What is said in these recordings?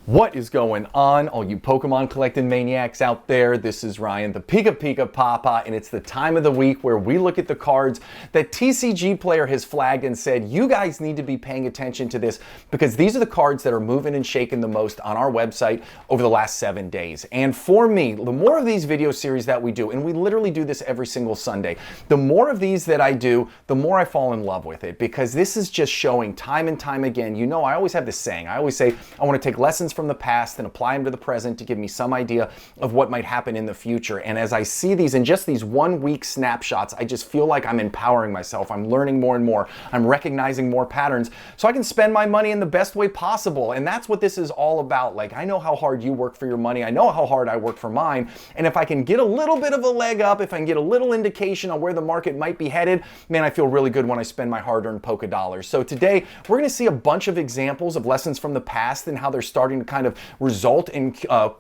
What is going on, all you Pokemon collecting maniacs out there? This is Ryan, the Pika Pika Papa, and it's the time of the week where we look at the cards that TCGPlayer has flagged and said, you guys need to be paying attention to this because these are the cards that are moving and shaking the most on our website over the last 7 days. And for me, the more of these video series that we do, and we literally do this every single Sunday, the more of these that I do, the more I fall in love with it because this is just showing time and time again. You know, I always have this saying. I always say, I want to take lessons from the past and apply them to the present to give me some idea of what might happen in the future. And as I see these in just these 1 week snapshots, I just feel like I'm empowering myself. I'm learning more and more. I'm recognizing more patterns so I can spend my money in the best way possible. And that's what this is all about. Like, I know how hard you work for your money. I know how hard I work for mine. And if I can get a little bit of a leg up, if I can get a little indication on where the market might be headed, man, I feel really good when I spend my hard-earned Poke dollars. So today, we're going to see a bunch of examples of lessons from the past and how they're starting to kind of result in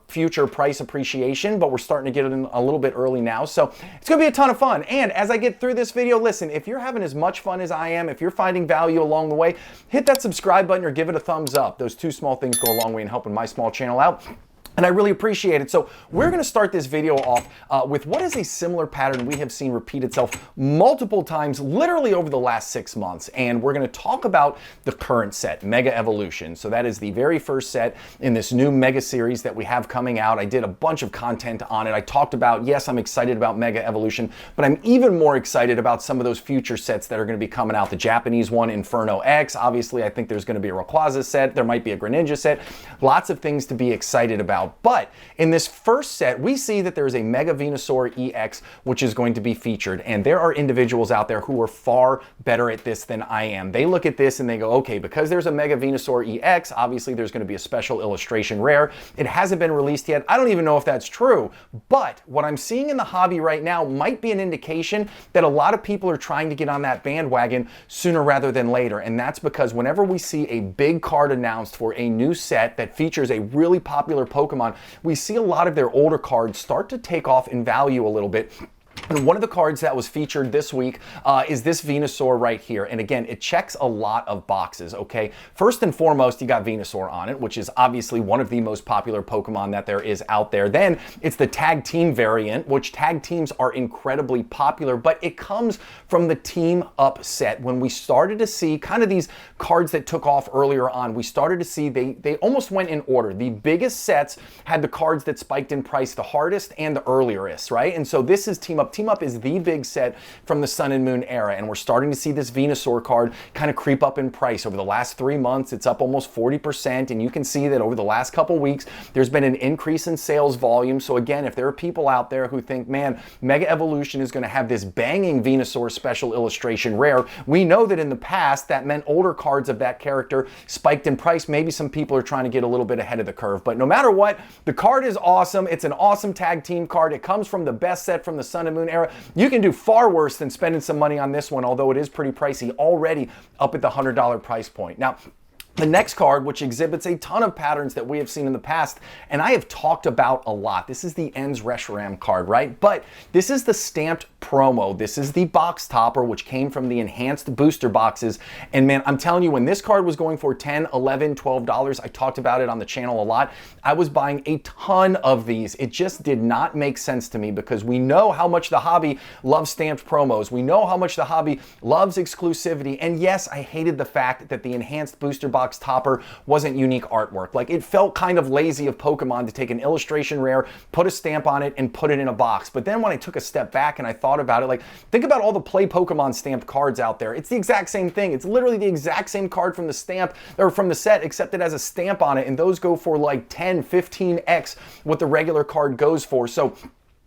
future price appreciation, but we're starting to get it in a little bit early now. So it's going to be a ton of fun. And as I get through this video, listen, if you're having as much fun as I am, if you're finding value along the way, hit that subscribe button or give it a thumbs up. Those two small things go a long way in helping my small channel out. And I really appreciate it. So we're going to start this video off with what is a similar pattern we have seen repeat itself multiple times, literally over the last 6 months. And we're going to talk about the current set, Mega Evolution. So that is the very first set in this new Mega series that we have coming out. I did a bunch of content on it. I talked about, yes, I'm excited about Mega Evolution, but I'm even more excited about some of those future sets that are going to be coming out. The Japanese one, Inferno X. Obviously, I think there's going to be a Rayquaza set. There might be a Greninja set. Lots of things to be excited about. But in this first set, we see that there is a Mega Venusaur EX, which is going to be featured. And there are individuals out there who are far better at this than I am. They look at this and they go, okay, because there's a Mega Venusaur EX, obviously there's going to be a special illustration rare. It hasn't been released yet. I don't even know if that's true. But what I'm seeing in the hobby right now might be an indication that a lot of people are trying to get on that bandwagon sooner rather than later. And that's because whenever we see a big card announced for a new set that features a really popular Pokemon, we see a lot of their older cards start to take off in value a little bit. And one of the cards that was featured this week is this Venusaur right here. And again, it checks a lot of boxes, okay? First and foremost, you got Venusaur on it, which is obviously one of the most popular Pokemon that there is out there. Then it's the tag team variant, which tag teams are incredibly popular, but it comes from the team up set. When we started to see kind of these cards that took off earlier on, we started to see they almost went in order. The biggest sets had the cards that spiked in price the hardest and the earliest, right? And so this is Team Up. Team Up is the big set from the Sun and Moon era, and we're starting to see this Venusaur card kind of creep up in price. Over the last 3 months, it's up almost 40%, and you can see that over the last couple weeks, there's been an increase in sales volume. So again, if there are people out there who think, man, Mega Evolution is going to have this banging Venusaur special illustration rare, we know that in the past, that meant older cards of that character spiked in price. Maybe some people are trying to get a little bit ahead of the curve, but no matter what, the card is awesome. It's an awesome tag team card. It comes from the best set from the Sun and Moon era. You can do far worse than spending some money on this one, although it is pretty pricey, already up at the $100 price point. Now, the next card, which exhibits a ton of patterns that we have seen in the past, and I have talked about a lot. This is the Ends Reshiram card, right? But this is the stamped promo. This is the box topper, which came from the enhanced booster boxes. And man, I'm telling you, when this card was going for $10, $11, $12, I talked about it on the channel a lot. I was buying a ton of these. It just did not make sense to me because we know how much the hobby loves stamped promos. We know how much the hobby loves exclusivity. And yes, I hated the fact that the enhanced booster box topper wasn't unique artwork. Like, it felt kind of lazy of Pokemon to take an illustration rare, put a stamp on it, and put it in a box. But then when I took a step back and I thought about it, like, think about all the Play Pokemon stamped cards out there. It's the exact same thing. It's literally the exact same card from the stamp or from the set, except it has a stamp on it, and those go for like 10, 15x what the regular card goes for. So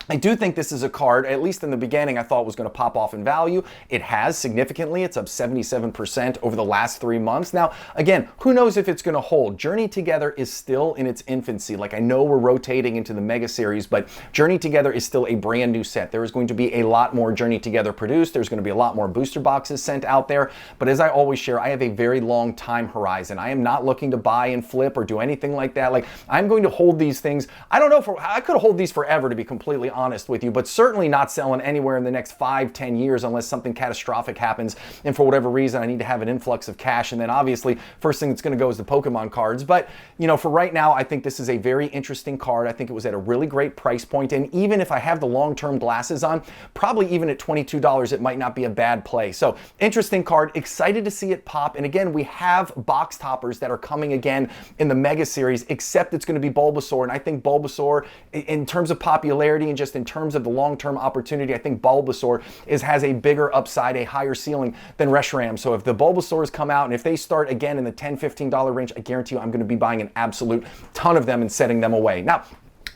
I do think this is a card, at least in the beginning, I thought was going to pop off in value. It has significantly. It's up 77% over the last 3 months. Now, again, who knows if it's going to hold? Journey Together is still in its infancy. Like, I know we're rotating into the Mega Series, but Journey Together is still a brand new set. There is going to be a lot more Journey Together produced. There's going to be a lot more booster boxes sent out there. But as I always share, I have a very long time horizon. I am not looking to buy and flip or do anything like that. Like, I'm going to hold these things. I don't know, I could hold these forever, to be completely honest with you, but certainly not selling anywhere in the next 5-10 years unless something catastrophic happens and for whatever reason I need to have an influx of cash. And then obviously first thing that's going to go is the Pokemon cards. But you know, for right now, I think this is a very interesting card. I think it was at a really great price point, and even if I have the long-term glasses on, probably even at $22 it might not be a bad play. So interesting card, excited to see it pop. And again, we have box toppers that are coming again in the Mega Series, except it's going to be Bulbasaur. And I think Bulbasaur, in terms of popularity and just in terms of the long-term opportunity, I think Bulbasaur has a bigger upside, a higher ceiling than Reshiram. So if the Bulbasaurs come out and if they start again in the $10-15 range, I guarantee you I'm going to be buying an absolute ton of them and setting them away. Now,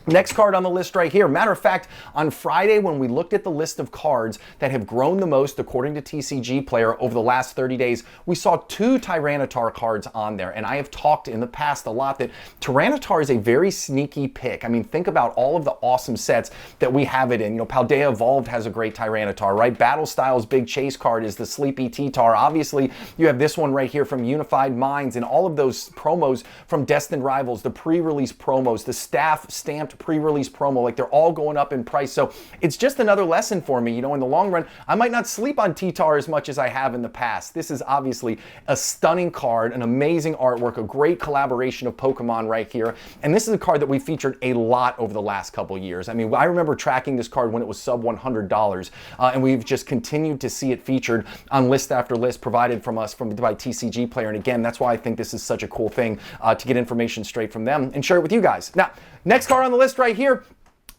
next card on the list right here. Matter of fact, on Friday when we looked at the list of cards that have grown the most according to TCGPlayer over the last 30 days, we saw 2 Tyranitar cards on there. And I have talked in the past a lot that Tyranitar is a very sneaky pick. I mean, think about all of the awesome sets that we have it in. You know, Paldea Evolved has a great Tyranitar, right? Battle Style's big chase card is the Sleepy T-Tar. Obviously, you have this one right here from Unified Minds and all of those promos from Destined Rivals, the pre-release promos, the staff stamped pre-release promo, like they're all going up in price. So it's just another lesson for me. You know, in the long run, I might not sleep on T-Tar as much as I have in the past. This is obviously a stunning card, an amazing artwork, a great collaboration of Pokemon right here. And this is a card that we featured a lot over the last couple years. I mean, I remember tracking this card when it was sub $100, and we've just continued to see it featured on list after list provided from us by TCGPlayer. And again, that's why I think this is such a cool thing to get information straight from them and share it with you guys. Now, next card on the list right here.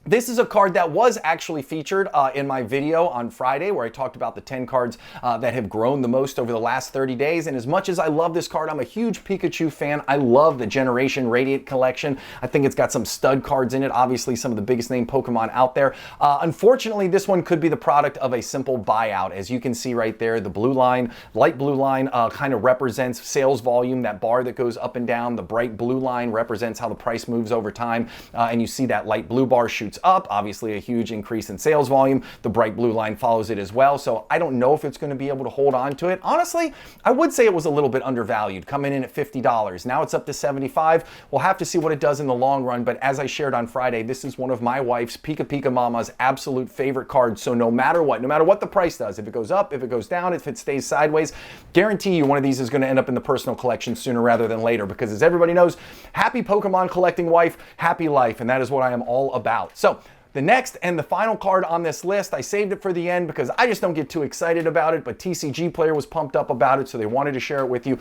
This is a card that was actually featured in my video on Friday where I talked about the 10 cards that have grown the most over the last 30 days. And as much as I love this card, I'm a huge Pikachu fan. I love the Generation Radiant collection. I think it's got some stud cards in it, obviously some of the biggest name Pokemon out there. Unfortunately, this one could be the product of a simple buyout. As you can see right there, the blue line, light blue line kind of represents sales volume, that bar that goes up and down. The bright blue line represents how the price moves over time. And you see that light blue bar shoots up, obviously a huge increase in sales volume. The bright blue line follows it as well. So I don't know if it's going to be able to hold on to it. Honestly, I would say it was a little bit undervalued, coming in at $50. Now it's up to $75. We'll have to see what it does in the long run. But as I shared on Friday, this is one of my wife's Pika Pika Mama's absolute favorite cards. So no matter what the price does, if it goes up, if it goes down, if it stays sideways, guarantee you one of these is going to end up in the personal collection sooner rather than later. Because as everybody knows, happy Pokemon collecting wife, happy life. And that is what I am all about. So the next and the final card on this list, I saved it for the end because I just don't get too excited about it, but TCGPlayer was pumped up about it, so they wanted to share it with you.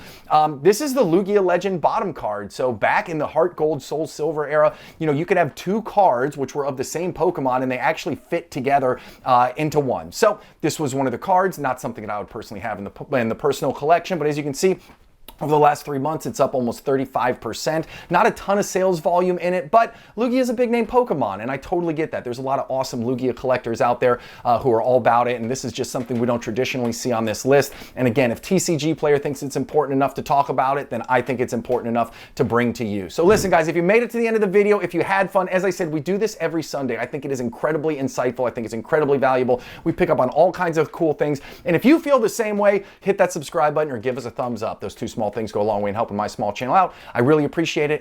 This is the Lugia Legend bottom card. So back in the Heart Gold, Soul Silver era, you know, you could have 2 cards which were of the same Pokemon and they actually fit together into one. So this was one of the cards, not something that I would personally have in the personal collection, but as you can see, over the last 3 months, it's up almost 35%. Not a ton of sales volume in it, but Lugia is a big name Pokemon, and I totally get that. There's a lot of awesome Lugia collectors out there who are all about it, and this is just something we don't traditionally see on this list. And again, if TCGPlayer thinks it's important enough to talk about it, then I think it's important enough to bring to you. So listen, guys, if you made it to the end of the video, if you had fun, as I said, we do this every Sunday. I think it is incredibly insightful. I think it's incredibly valuable. We pick up on all kinds of cool things. And if you feel the same way, hit that subscribe button or give us a thumbs up. Those 2 small things go a long way in helping my small channel out. I really appreciate it.